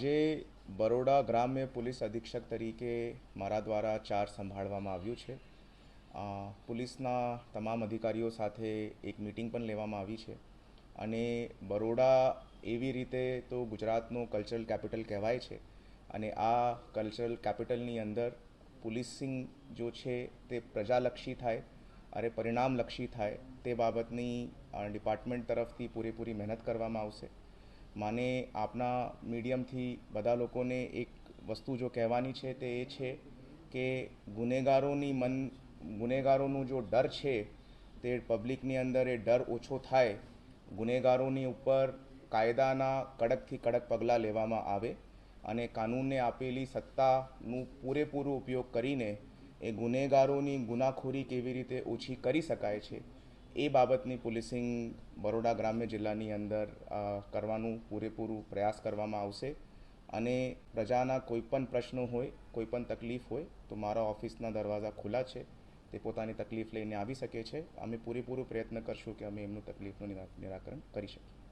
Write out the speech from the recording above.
જે બરોડા ગ્રામ્ય પોલીસ અધિક્ષક તરીકે મારા દ્વારા ચાર્જ સંભાળવામાં આવ્યું છે. પોલીસના તમામ અધિકારીઓ સાથે એક મિટિંગ પણ લેવામાં આવી છે અને બરોડા એવી રીતે તો ગુજરાતનું કલ્ચરલ કેપિટલ કહેવાય છે અને આ કલ્ચરલ કેપિટલની અંદર પોલીસિંગ જો છે તે પ્રજાલક્ષી થાય અને પરિણામલક્ષી થાય તે બાબતની ડિપાર્ટમેન્ટ તરફથી પૂરેપૂરી મહેનત કરવામાં આવશે. માને આપના મીડિયમથી બધા લોકોને એક વસ્તુ જો કહેવાની છે તે એ છે કે ગુનેગારોનું જો ડર છે તે પબ્લિકની અંદર એ ડર ઓછો થાય, ગુનેગારોની ઉપર કાયદાના કડકથી કડક પગલાં લેવામાં આવે અને કાનૂનને આપેલી સત્તાનું પૂરેપૂરો ઉપયોગ કરીને એ ગુનેગારોની ગુનાખોરી કેવી રીતે ઓછી કરી શકાય છે એ બાબતની પોલીસિંગ બરોડા ગ્રામ્ય જિલ્લાની અંદર કરવાનું પૂરેપૂરું પ્રયાસ કરવામાં આવશે અને પ્રજાના કોઈપણ પ્રશ્નો હોય, કોઈપણ તકલીફ હોય તો મારા ઓફિસના દરવાજા ખુલ્લા છે. તે પોતાની તકલીફ લઈને આવી શકે છે. અમે પૂરેપૂરો પ્રયત્ન કરશું કે અમે એમનું તકલીફનું નિરાકરણ કરી શકીએ.